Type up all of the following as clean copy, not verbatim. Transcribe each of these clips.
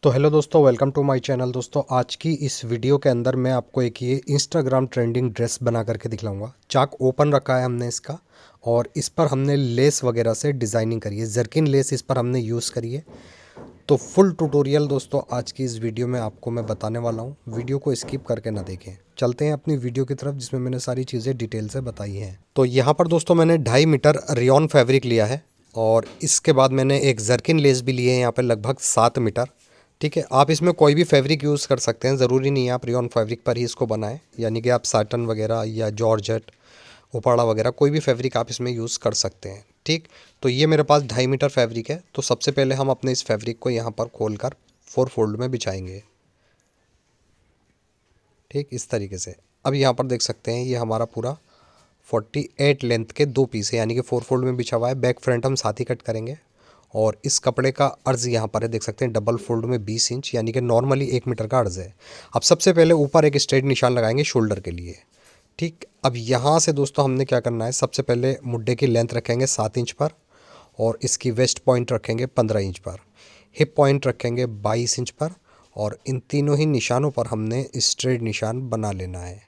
तो हेलो दोस्तों, welcome to my channel. दोस्तों आज की इस वीडियो के अंदर मैं आपको एक ये इंस्टाग्राम ट्रेंडिंग ड्रेस बना करके दिखलाऊंगा। चाक ओपन रखा है हमने इसका और इस पर हमने लेस वगैरह से डिज़ाइनिंग करी है, जर्किन लेस इस पर हमने यूज़ करी है। तो फुल ट्यूटोरियल दोस्तों आज की इस वीडियो में आपको मैं बताने वाला हूँ, वीडियो को स्किप करके ना देखें। चलते हैं अपनी वीडियो की तरफ जिसमें मैंने सारी चीज़ें डिटेल से बताई हैं। तो यहाँ पर दोस्तों मैंने 2.5 मीटर रेयॉन फैब्रिक लिया है और इसके बाद मैंने एक जर्किन लेस भी ली है यहाँ पर लगभग 7 मीटर। ठीक है, आप इसमें कोई भी फैब्रिक यूज़ कर सकते हैं, ज़रूरी नहीं है आप रेयॉन फैब्रिक पर ही इसको बनाएं, यानी कि आप साटन वगैरह या जॉर्जेट उपाड़ा वगैरह कोई भी फैब्रिक आप इसमें यूज़ कर सकते हैं। ठीक, तो ये मेरे पास 2.5 मीटर फैब्रिक है। तो सबसे पहले हम अपने इस फैब्रिक को यहाँ पर खोल कर 4 फोल्ड में बिछाएंगे। ठीक, इस तरीके से। अब यहाँ पर देख सकते हैं ये हमारा पूरा 48 लेंथ के 2 पीस है, यानी कि 4 फोल्ड में बिछा हुआ है। बैक फ्रंट हम साथ ही कट करेंगे और इस कपड़े का अर्ज़ यहाँ पर है, देख सकते हैं डबल फोल्ड में 20 इंच, यानी कि नॉर्मली 1 मीटर का अर्ज़ है। अब सबसे पहले ऊपर एक स्ट्रेट निशान लगाएंगे शोल्डर के लिए। ठीक, अब यहाँ से दोस्तों हमने क्या करना है, सबसे पहले मुड्ढे की लेंथ रखेंगे 7 इंच पर और इसकी वेस्ट पॉइंट रखेंगे 15 इंच पर, हिप पॉइंट रखेंगे 22 इंच पर और इन तीनों ही निशानों पर हमने स्ट्रेट निशान बना लेना है।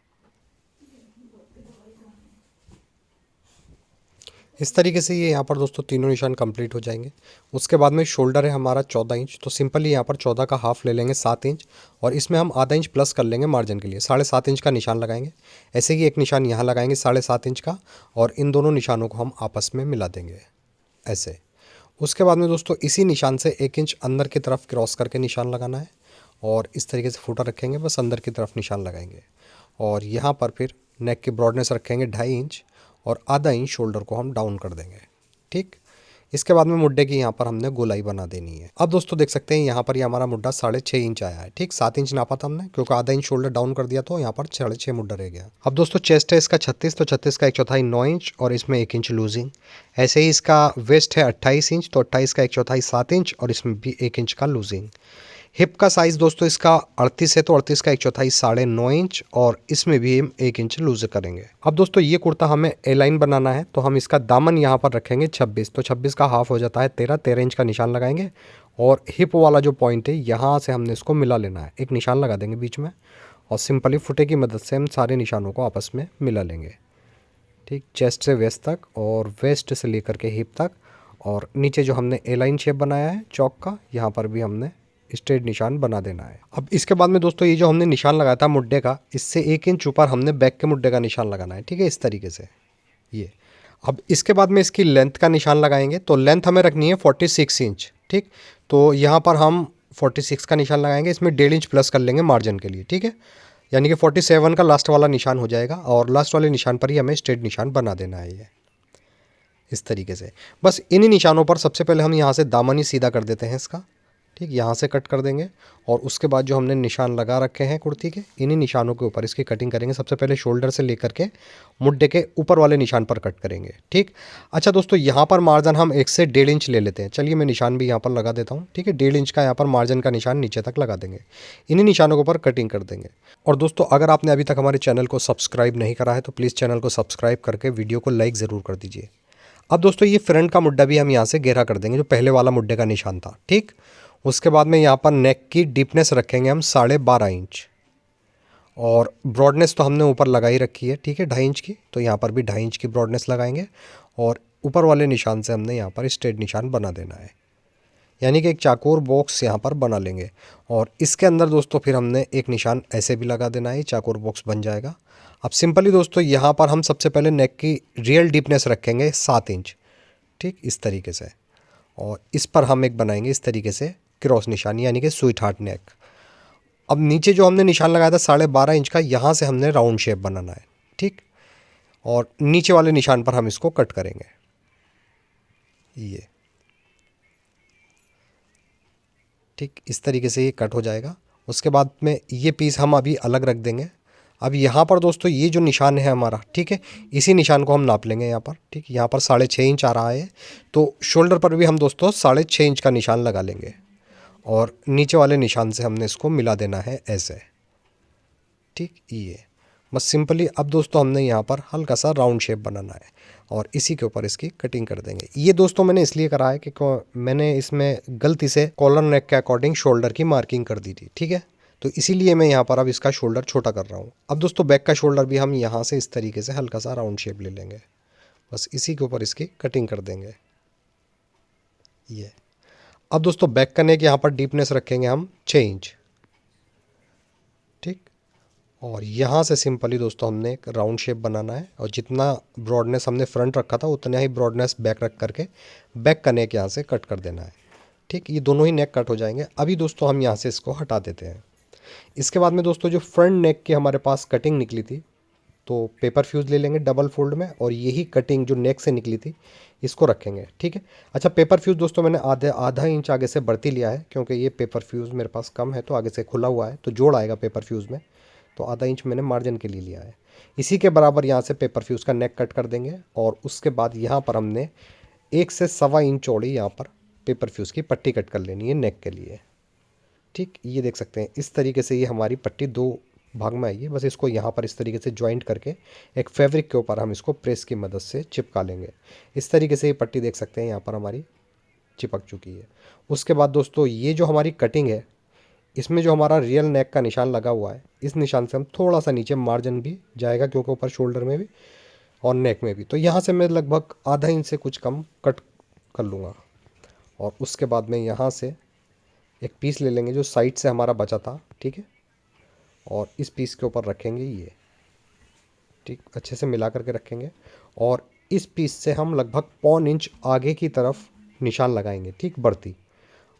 इस तरीके से ये यहाँ पर दोस्तों तीनों निशान कंप्लीट हो जाएंगे। उसके बाद में शोल्डर है हमारा 14 इंच, तो सिंपली यहाँ पर 14 का हाफ ले लेंगे 7 इंच और इसमें हम आधा इंच प्लस कर लेंगे मार्जिन के लिए। 7.5 इंच का निशान लगाएंगे। ऐसे ही एक निशान यहाँ लगाएंगे 7.5 इंच का और इन दोनों निशानों को हम आपस में मिला देंगे ऐसे। उसके बाद में दोस्तों इसी निशान से 1 इंच अंदर की तरफ क्रॉस करके निशान लगाना है और इस तरीके से फूटा रखेंगे, बस अंदर की तरफ निशान लगाएंगे और यहाँ पर फिर नेक की ब्रॉडनेस रखेंगे 2.5 इंच और आधा इंच शोल्डर को हम डाउन कर देंगे। ठीक, इसके बाद में मुड्ढे की यहाँ पर हमने गोलाई बना देनी है। अब दोस्तों देख सकते हैं यहाँ पर ये हमारा मुड्ढा 6.5 इंच आया है। ठीक, 7 इंच नापा था हमने, क्योंकि आधा इंच शोल्डर डाउन कर दिया तो यहाँ पर 6.5 मुड्ढा रह गया। अब दोस्तों चेस्ट है इसका 36, तो 36 का 1/4 9 इंच और इसमें 1 इंच लूजिंग। ऐसे ही इसका वेस्ट है 28 इंच, तो 28 का 1/4 7 इंच और इसमें भी 1 इंच का लूजिंग। हिप का साइज़ दोस्तों इसका 38 है, तो 38 का 1/4 9.5 इंच और इसमें भी हम 1 इंच लूज करेंगे। अब दोस्तों ये कुर्ता हमें ए लाइन बनाना है, तो हम इसका दामन यहाँ पर रखेंगे 26, तो 26 का हाफ हो जाता है 13 इंच का निशान लगाएंगे और हिप वाला जो पॉइंट है यहाँ से हमने इसको मिला लेना है। एक निशान लगा देंगे बीच में और सिंपली फुटे की मदद से हम सारे निशानों को आपस में मिला लेंगे। ठीक, चेस्ट से वेस्ट तक और वेस्ट से लेकर के हिप तक और नीचे जो हमने ए लाइन शेप बनाया है चौक का, यहाँ पर भी हमने स्ट्रेट निशान बना देना है। अब इसके बाद में दोस्तों ये जो हमने निशान लगाया था मुड्ढे का, इससे 1 इंच ऊपर हमने बैक के मुड्ढे का निशान लगाना है। ठीक है, इस तरीके से ये। अब इसके बाद में इसकी लेंथ का निशान लगाएंगे, तो लेंथ हमें रखनी है 46 इंच। ठीक, तो यहाँ पर हम 46 का निशान लगाएंगे, इसमें 1.5 इंच प्लस कर लेंगे मार्जिन के लिए। ठीक है, यानी कि 47 का लास्ट वाला निशान हो जाएगा और लास्ट वाले निशान पर ही हमें स्ट्रेट निशान बना देना है ये इस तरीके से। बस इन्हीं निशानों पर सबसे पहले हम यहाँ से दामन ही सीधा कर देते हैं इसका। ठीक, यहाँ से कट कर देंगे और उसके बाद जो हमने निशान लगा रखे हैं कुर्ती के, इन्हीं निशानों के ऊपर इसकी कटिंग करेंगे। सबसे पहले शोल्डर से लेकर के मुड्ढे के ऊपर वाले निशान पर कट करेंगे। ठीक, अच्छा दोस्तों यहाँ पर मार्जिन हम 1 से 1.5 इंच ले लेते हैं। चलिए मैं निशान भी यहाँ पर लगा देता हूँ। ठीक है, 1.5 इंच का यहाँ पर मार्जिन का निशान नीचे तक लगा देंगे। इन्हीं निशानों के ऊपर कटिंग कर देंगे। और दोस्तों अगर आपने अभी तक हमारे चैनल को सब्सक्राइब नहीं करा है तो प्लीज़ चैनल को सब्सक्राइब करके वीडियो को लाइक ज़रूर कर दीजिए। अब दोस्तों ये फ्रंट का मुड्ढा भी हम यहाँ से गहरा कर देंगे, जो पहले वाला मुड्ढे का निशान था। ठीक, उसके बाद में यहाँ पर नेक की डीपनेस रखेंगे हम 12.5 इंच और ब्रॉडनेस तो हमने ऊपर लगाई रखी है। ठीक है, 2.5 इंच की, तो यहाँ पर भी 2.5 इंच की ब्रॉडनेस लगाएंगे और ऊपर वाले निशान से हमने यहाँ पर स्ट्रेट निशान बना देना है, यानी कि एक चाकोर बॉक्स यहाँ पर बना लेंगे और इसके अंदर दोस्तों फिर हमने एक निशान ऐसे भी लगा देना है, चाकोर बॉक्स बन जाएगा। अब सिंपली दोस्तों यहाँ पर हम सबसे पहले नेक की रियल डीपनेस रखेंगे 7 इंच। ठीक, इस तरीके से और इस पर हम एक बनाएंगे इस तरीके से क्रॉस निशान, यानी कि स्वीट हार्ट नेक। अब नीचे जो हमने निशान लगाया था 12.5 इंच का, यहाँ से हमने राउंड शेप बनाना है। ठीक, और नीचे वाले निशान पर हम इसको कट करेंगे ये। ठीक, इस तरीके से ये कट हो जाएगा। उसके बाद में ये पीस हम अभी अलग रख देंगे। अब यहाँ पर दोस्तों ये जो निशान है हमारा, ठीक है, इसी निशान को हम नाप लेंगे यहाँ पर। ठीक, यहाँ पर 6.5 इंच आ रहा है, तो शोल्डर पर भी हम दोस्तों 6.5 इंच का निशान लगा लेंगे और नीचे वाले निशान से हमने इसको मिला देना है ऐसे। ठीक, ये बस सिंपली अब दोस्तों हमने यहाँ पर हल्का सा राउंड शेप बनाना है और इसी के ऊपर इसकी कटिंग कर देंगे। ये दोस्तों मैंने इसलिए करा है कि मैंने इसमें गलती से कॉलर नेक के अकॉर्डिंग शोल्डर की मार्किंग कर दी थी, ठीक है। तो इसीलिए मैं यहाँ पर अब इसका शोल्डर छोटा कर रहा हूँ। अब दोस्तों बैक का शोल्डर भी हम यहाँ से इस तरीके से हल्का सा राउंड शेप ले लेंगे, बस इसी के ऊपर इसकी कटिंग कर देंगे ये। अब दोस्तों बैक का नेक यहाँ पर डीपनेस रखेंगे हम 6 इंच, ठीक। और यहाँ से सिंपली दोस्तों हमने एक राउंड शेप बनाना है और जितना ब्रॉडनेस हमने फ्रंट रखा था उतना ही ब्रॉडनेस बैक रख करके बैक का नेक यहाँ से कट कर देना है, ठीक। ये दोनों ही नेक कट हो जाएंगे। अभी दोस्तों हम यहाँ से इसको हटा देते हैं। इसके बाद में दोस्तों जो फ्रंट नेक की हमारे पास कटिंग निकली थी, तो पेपर फ्यूज़ ले लेंगे डबल फोल्ड में और यही कटिंग जो नेक से निकली थी इसको रखेंगे, ठीक है। अच्छा, पेपर फ्यूज़ दोस्तों मैंने आधा इंच आगे से बढ़ती लिया है क्योंकि ये पेपर फ्यूज़ मेरे पास कम है, तो आगे से खुला हुआ है तो जोड़ आएगा पेपर फ्यूज़ में, तो आधा इंच मैंने मार्जिन के लिए लिया है। इसी के बराबर यहाँ से पेपर फ्यूज़ का नेक कट कर देंगे और उसके बाद यहाँ पर हमने 1 से 1.25 इंच चौड़ी यहाँ पर पेपर फ्यूज़ की पट्टी कट कर लेनी है नेक के लिए, ठीक। ये देख सकते हैं इस तरीके से ये हमारी पट्टी 2 भाग में आई है। बस इसको यहाँ पर इस तरीके से ज्वाइंट करके एक फैब्रिक के ऊपर हम इसको प्रेस की मदद से चिपका लेंगे। इस तरीके से ये पट्टी देख सकते हैं यहाँ पर हमारी चिपक चुकी है। उसके बाद दोस्तों ये जो हमारी कटिंग है इसमें जो हमारा रियल नेक का निशान लगा हुआ है, इस निशान से हम थोड़ा सा नीचे मार्जिन भी जाएगा क्योंकि ऊपर शोल्डर में भी और नेक में भी, तो यहाँ से मैं लगभग आधा इंच से कुछ कम कट कर लूँगा। और उसके बाद में यहाँ से एक पीस ले लेंगे जो साइड से हमारा बचा था, ठीक है, और इस पीस के ऊपर रखेंगे ये, ठीक, अच्छे से मिला करके रखेंगे। और इस पीस से हम लगभग 1.25 इंच आगे की तरफ निशान लगाएंगे, ठीक, बढ़ती,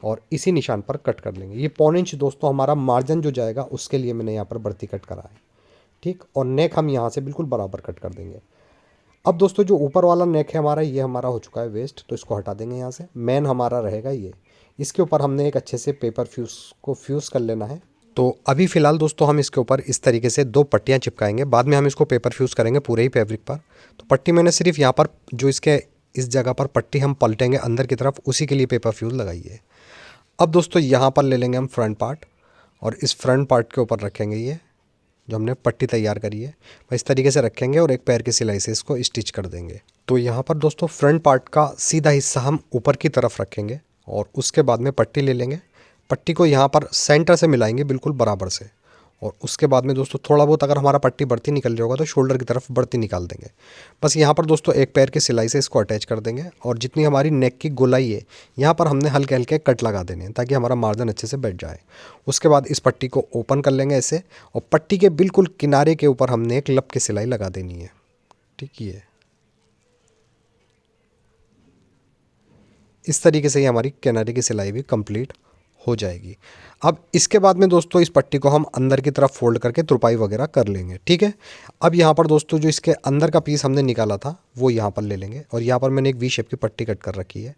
और इसी निशान पर कट कर लेंगे। ये 1.25 इंच दोस्तों हमारा मार्जिन जो जाएगा उसके लिए मैंने यहाँ पर बढ़ती कट करा है, ठीक। और नेक हम यहाँ से बिल्कुल बराबर कट कर देंगे। अब दोस्तों जो ऊपर वाला नेक है हमारा, ये हमारा हो चुका है वेस्ट, तो इसको हटा देंगे यहाँ से। मेन हमारा रहेगा ये, इसके ऊपर हमने एक अच्छे से पेपर फ्यूज़ को फ्यूज़ कर लेना है। तो अभी फ़िलहाल दोस्तों हम इसके ऊपर इस तरीके से 2 पट्टियाँ चिपकाएंगे, बाद में हम इसको पेपर फ्यूज़ करेंगे पूरे ही फैब्रिक पर। तो पट्टी मैंने सिर्फ यहाँ पर जो इसके इस जगह पर पट्टी हम पलटेंगे अंदर की तरफ, उसी के लिए पेपर फ्यूज़ लगाई है। अब दोस्तों यहाँ पर ले लेंगे हम फ्रंट पार्ट और इस फ्रंट पार्ट के ऊपर रखेंगे ये जो हमने पट्टी तैयार करी है, इस तरीके से रखेंगे और एक पैर की सिलाई से इसको स्टिच कर देंगे। तो यहाँ पर दोस्तों फ्रंट पार्ट का सीधा हिस्सा हम ऊपर की तरफ रखेंगे और उसके बाद में पट्टी ले लेंगे। पट्टी को यहाँ पर सेंटर से मिलाएंगे बिल्कुल बराबर से, और उसके बाद में दोस्तों थोड़ा बहुत अगर हमारा पट्टी बढ़ती निकल रही होगा तो शोल्डर की तरफ बढ़ती निकाल देंगे। बस यहाँ पर दोस्तों एक पैर की सिलाई से इसको अटैच कर देंगे और जितनी हमारी नेक की गोलाई है यहाँ पर हमने हल्के हल्के कट लगा देने हैं ताकि हमारा मार्जिन अच्छे से बैठ जाए। उसके बाद इस पट्टी को ओपन कर लेंगे ऐसे, और पट्टी के बिल्कुल किनारे के ऊपर हमने एक लप की सिलाई लगा देनी है, ठीक है। इस तरीके से ही हमारी किनारे की सिलाई भी कंप्लीट हो जाएगी। अब इसके बाद में दोस्तों इस पट्टी को हम अंदर की तरफ फोल्ड करके तुरपाई वगैरह कर लेंगे, ठीक है। अब यहाँ पर दोस्तों जो इसके अंदर का पीस हमने निकाला था वो यहाँ पर ले लेंगे और यहाँ पर मैंने एक वी शेप की पट्टी कट कर रखी है।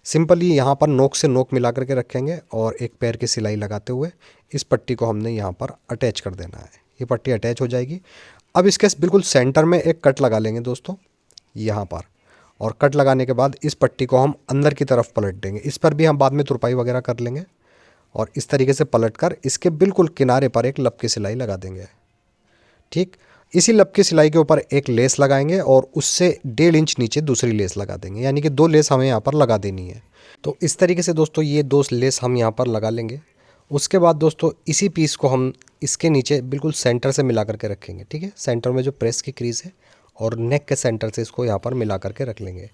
सिंपली यहाँ पर नोक से नोक मिला करके रखेंगे और एक पैर की सिलाई लगाते हुए इस पट्टी को हमने यहाँ पर अटैच कर देना है। ये पट्टी अटैच हो जाएगी। अब इसके बिल्कुल सेंटर में एक कट लगा लेंगे दोस्तों यहाँ पर, और कट लगाने के बाद इस पट्टी को हम अंदर की तरफ पलट देंगे। इस पर भी हम बाद में तुरपाई वगैरह कर लेंगे और इस तरीके से पलटकर इसके बिल्कुल किनारे पर एक लप की सिलाई लगा देंगे, ठीक। इसी लप की सिलाई के ऊपर एक लेस लगाएंगे और उससे 1.5 इंच नीचे दूसरी लेस लगा देंगे, यानी कि 2 लेस हमें यहाँ पर लगा देनी है। तो इस तरीके से दोस्तों ये 2 लेस हम यहाँ पर लगा लेंगे। उसके बाद दोस्तों इसी पीस को हम इसके नीचे बिल्कुल सेंटर से मिला करके रखेंगे, ठीक है। सेंटर में जो प्रेस की क्रीज है और नेक के सेंटर से इसको यहाँ पर मिला करके रख लेंगे।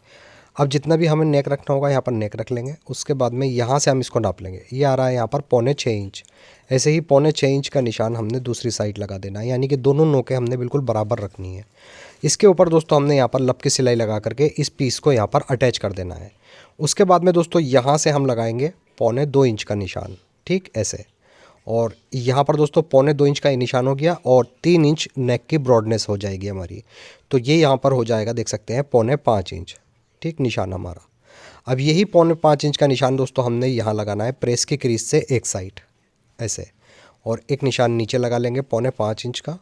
अब जितना भी हमें नेक रखना होगा यहाँ पर नेक रख लेंगे। उसके बाद में यहाँ से हम इसको नाप लेंगे। ये आ रहा है यहाँ पर 6.25 इंच। ऐसे ही 6.25 इंच का निशान हमने दूसरी साइड लगा देना है, यानी कि दोनों नोकें हमने बिल्कुल बराबर रखनी है। इसके ऊपर दोस्तों हमने यहाँ पर लप की सिलाई लगा करके इस पीस को यहाँ पर अटैच कर देना है। उसके बाद में दोस्तों यहाँ से हम लगाएंगे 2.25 इंच का निशान, ठीक, ऐसे। और यहाँ पर दोस्तों 2.25 इंच का निशान हो गया और 3 इंच नेक की ब्रॉडनेस हो जाएगी हमारी। तो ये यहाँ पर हो जाएगा, देख सकते हैं, 5.25 इंच, ठीक, निशान हमारा। अब यही 5.25 इंच का निशान दोस्तों हमने यहाँ लगाना है प्रेस की क्रीज से एक साइड ऐसे, और एक निशान नीचे लगा लेंगे 5.25 इंच का।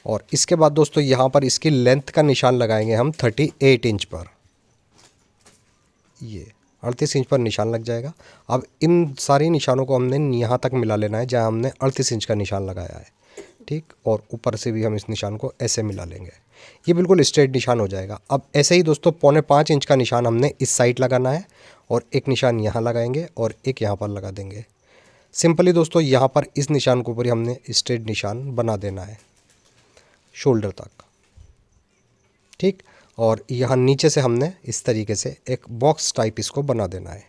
और इसके बाद दोस्तों यहाँ पर इसकी लेंथ का निशान लगाएंगे हम 38 इंच पर। ये 38 इंच पर निशान लग जाएगा। अब इन सारे निशानों को हमने यहाँ तक मिला लेना है जहाँ हमने 38 इंच का निशान लगाया है। ठीक, और ऊपर से भी हम इस निशान को ऐसे मिला लेंगे। ये बिल्कुल स्ट्रेट निशान हो जाएगा। अब ऐसे ही दोस्तों 4.25 इंच का निशान हमने इस साइड लगाना है और एक निशान यहाँ लगाएंगे और एक यहाँ पर लगा देंगे। सिंपली दोस्तों यहाँ पर इस निशान के ऊपर ही हमने स्ट्रेट निशान बना देना है शोल्डर तक, ठीक। और यहाँ नीचे से हमने इस तरीके से एक बॉक्स टाइप इसको बना देना है,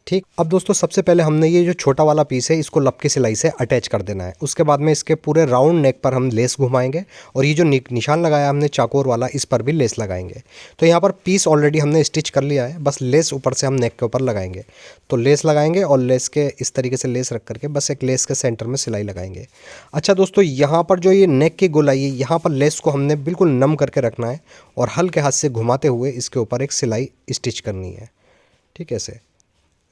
ठीक। अब दोस्तों सबसे पहले हमने ये जो छोटा वाला पीस है इसको लप की सिलाई से अटैच कर देना है। उसके बाद में इसके पूरे राउंड नेक पर हम लेस घुमाएंगे और ये जो निशान लगाया हमने चाकोर वाला, इस पर भी लेस लगाएंगे। तो यहाँ पर पीस ऑलरेडी हमने स्टिच कर लिया है, बस लेस ऊपर से हम नेक के ऊपर लगाएंगे। तो लेस लगाएंगे और लेस के इस तरीके से लेस रख करके बस एक लेस के सेंटर में सिलाई लगाएंगे। अच्छा दोस्तों, यहाँ पर जो ये नेक की गोलाई है, यहाँ पर लेस को हमने बिल्कुल नम करके रखना है और हल्के हाथ से घुमाते हुए इसके ऊपर एक सिलाई स्टिच करनी है, ठीक है। ऐसे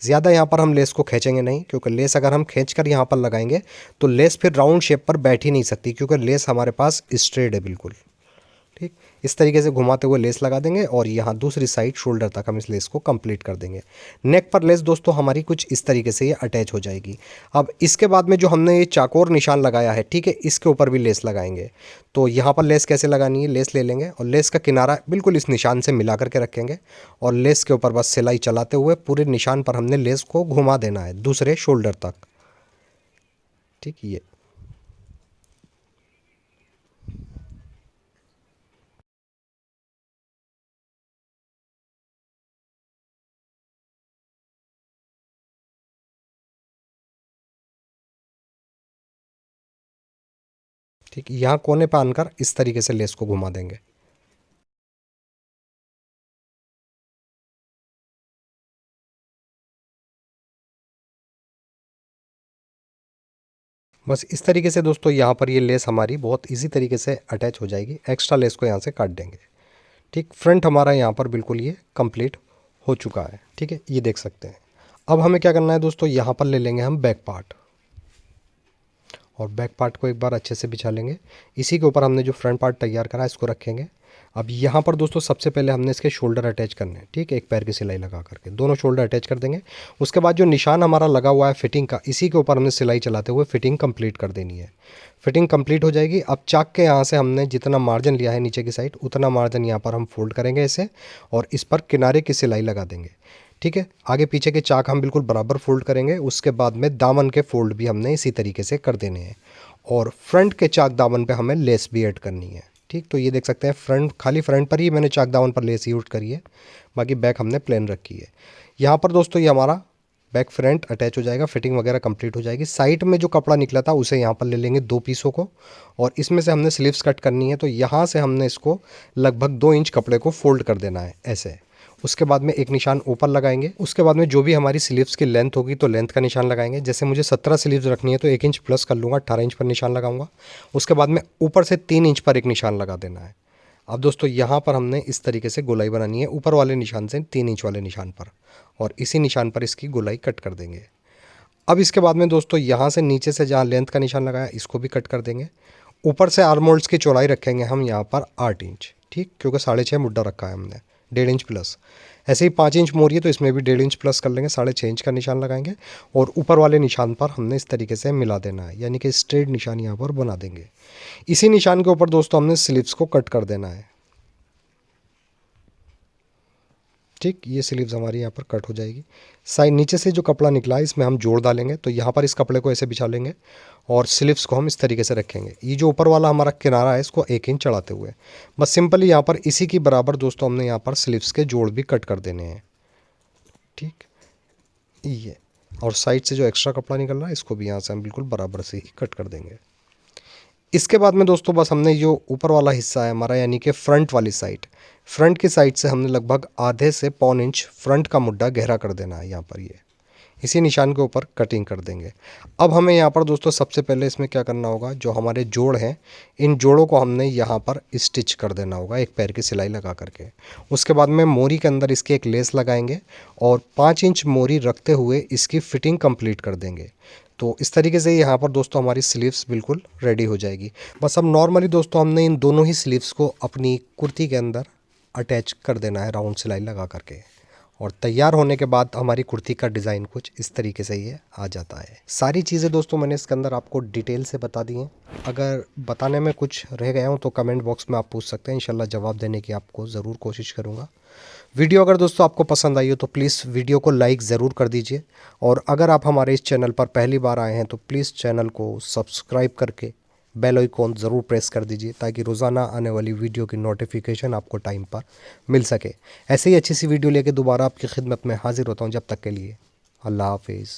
ज़्यादा यहाँ पर हम लेस को खींचेंगे नहीं, क्योंकि लेस अगर हम खींच कर यहाँ पर लगाएंगे तो लेस फिर राउंड शेप पर बैठ ही नहीं सकती, क्योंकि लेस हमारे पास स्ट्रेट है बिल्कुल, ठीक। इस तरीके से घुमाते हुए लेस लगा देंगे और यहाँ दूसरी साइड शोल्डर तक हम इस लेस को कंप्लीट कर देंगे। नेक पर लेस दोस्तों हमारी कुछ इस तरीके से ये अटैच हो जाएगी। अब इसके बाद में जो हमने ये चाकोर निशान लगाया है, ठीक है, इसके ऊपर भी लेस लगाएंगे। तो यहाँ पर लेस कैसे लगानी है, लेस ले लेंगे और लेस का किनारा बिल्कुल इस निशान से मिला करके रखेंगे और लेस के ऊपर बस सिलाई चलाते हुए पूरे निशान पर हमने लेस को घुमा देना है दूसरे शोल्डर तक, ठीक। ये ठीक, यहाँ कोने पर आनकर इस तरीके से लेस को घुमा देंगे। बस इस तरीके से दोस्तों यहाँ पर ये लेस हमारी बहुत इजी तरीके से अटैच हो जाएगी। एक्स्ट्रा लेस को यहाँ से काट देंगे, ठीक। फ्रंट हमारा यहाँ पर बिल्कुल ये कंप्लीट हो चुका है, ठीक है, ये देख सकते हैं। अब हमें क्या करना है दोस्तों, यहाँ पर ले लेंगे हम बैक पार्ट और बैक पार्ट को एक बार अच्छे से बिछा लेंगे। इसी के ऊपर हमने जो फ्रंट पार्ट तैयार करा है इसको रखेंगे। अब यहाँ पर दोस्तों सबसे पहले हमने इसके शोल्डर अटैच करने हैं, ठीक है, एक पैर की सिलाई लगा करके दोनों शोल्डर अटैच कर देंगे। उसके बाद जो निशान हमारा लगा हुआ है फिटिंग का, इसी के ऊपर हमने सिलाई चलाते हुए फिटिंग कंप्लीट कर देनी है। फिटिंग कंप्लीट हो जाएगी। अब चाक के यहाँ से हमने जितना मार्जिन लिया है नीचे की साइड, उतना मार्जिन यहाँ पर हम फोल्ड करेंगे ऐसे और इस पर किनारे की सिलाई लगा देंगे, ठीक है। आगे पीछे के चाक हम बिल्कुल बराबर फोल्ड करेंगे। उसके बाद में दामन के फोल्ड भी हमने इसी तरीके से कर देने हैं और फ्रंट के चाक दामन पे हमें लेस भी ऐड करनी है, ठीक। तो ये देख सकते हैं फ्रंट, खाली फ्रंट पर ही मैंने चाक दामन पर लेस यूज करी है, बाकी बैक हमने प्लेन रखी है। यहाँ पर दोस्तों ये हमारा बैक फ्रंट अटैच हो जाएगा, फिटिंग वगैरह कंप्लीट हो जाएगी। साइड में जो कपड़ा निकला था उसे यहाँ पर ले लेंगे 2 पीसों को और इसमें से हमने स्लीव्स कट करनी है। तो यहाँ से हमने इसको लगभग 2 इंच कपड़े को फोल्ड कर देना है ऐसे। उसके बाद में एक निशान ऊपर लगाएंगे। उसके बाद में जो भी हमारी स्लीव्स की लेंथ होगी तो लेंथ का निशान लगाएंगे। जैसे मुझे 17 स्लीव्स रखनी है तो 1 इंच प्लस कर लूँगा, 18 इंच पर निशान लगाऊंगा। उसके बाद में ऊपर से 3 इंच पर एक निशान लगा देना है। अब दोस्तों यहाँ पर हमने इस तरीके से गोलाई बनानी है, ऊपर वाले निशान से 3 इंच वाले निशान पर, और इसी निशान पर इसकी गोलाई कट कर देंगे। अब इसके बाद में दोस्तों यहाँ से नीचे से जहाँ लेंथ का निशान लगाया इसको भी कट कर देंगे। ऊपर से आर्म होल्ड्स की चौड़ाई रखेंगे हम यहाँ पर 8 इंच, ठीक, क्योंकि 6.5 मुड्डा रखा है हमने, 1.5 इंच प्लस। ऐसे ही 5 इंच मोरी है तो इसमें भी 1.5 इंच प्लस कर लेंगे, 6.5 इंच का निशान लगाएंगे और ऊपर वाले निशान पर हमने इस तरीके से मिला देना है, यानी कि स्ट्रेट निशान यहाँ पर बना देंगे। इसी निशान के ऊपर दोस्तों हमने स्लीव्स को कट कर देना है, ठीक। ये स्लीव्स हमारी यहाँ पर कट हो जाएगी। साइड नीचे से जो कपड़ा निकला है इसमें हम जोड़ डालेंगे। तो यहाँ पर इस कपड़े को ऐसे बिछा लेंगे और स्लीव्स को हम इस तरीके से रखेंगे। ये जो ऊपर वाला हमारा किनारा है इसको 1 इंच चढ़ाते हुए बस सिंपली यहाँ पर इसी की बराबर दोस्तों हमने यहाँ पर स्लीव्स के जोड़ भी कट कर देने हैं, ठीक। ये और साइड से जो एक्स्ट्रा कपड़ा निकल रहा है इसको भी यहाँ से हम बिल्कुल बराबर से ही कट कर देंगे। इसके बाद में दोस्तों बस हमने जो ऊपर वाला हिस्सा है हमारा, यानी कि फ्रंट वाली साइड, फ्रंट की साइड से हमने लगभग आधे से 1.25 इंच फ्रंट का मुड्डा गहरा कर देना है। यहाँ पर ये इसी निशान के ऊपर कटिंग कर देंगे। अब हमें यहाँ पर दोस्तों सबसे पहले इसमें क्या करना होगा, जो हमारे जोड़ हैं इन जोड़ों को हमने यहाँ पर स्टिच कर देना होगा एक पैर की सिलाई लगा करके। उसके बाद में मोरी के अंदर इसकी एक लेस लगाएंगे और 5 इंच मोरी रखते हुए इसकी फिटिंग कंप्लीट कर देंगे। तो इस तरीके से यहाँ पर दोस्तों हमारी स्लीव्स बिल्कुल रेडी हो जाएगी। बस अब नॉर्मली दोस्तों हमने इन दोनों ही स्लीव्स को अपनी कुर्ती के अंदर अटैच कर देना है राउंड सिलाई लगा करके और तैयार होने के बाद हमारी कुर्ती का डिज़ाइन कुछ इस तरीके से ये आ जाता है। सारी चीज़ें दोस्तों मैंने इसके अंदर आपको डिटेल से बता दी हैं। अगर बताने में कुछ रह गया हूँ तो कमेंट बॉक्स में आप पूछ सकते हैं, इंशाल्लाह जवाब देने की आपको ज़रूर कोशिश करूँगा। वीडियो अगर दोस्तों आपको पसंद आई हो तो प्लीज़ वीडियो को लाइक ज़रूर कर दीजिए, और अगर आप हमारे इस चैनल पर पहली बार आए हैं तो प्लीज़ चैनल को सब्सक्राइब करके बेल आइकॉन ज़रूर प्रेस कर दीजिए, ताकि रोज़ाना आने वाली वीडियो की नोटिफिकेशन आपको टाइम पर मिल सके। ऐसे ही अच्छी सी वीडियो लेके दोबारा आपकी खिदमत में हाजिर होता हूँ। जब तक के लिए अल्लाह हाफिज़।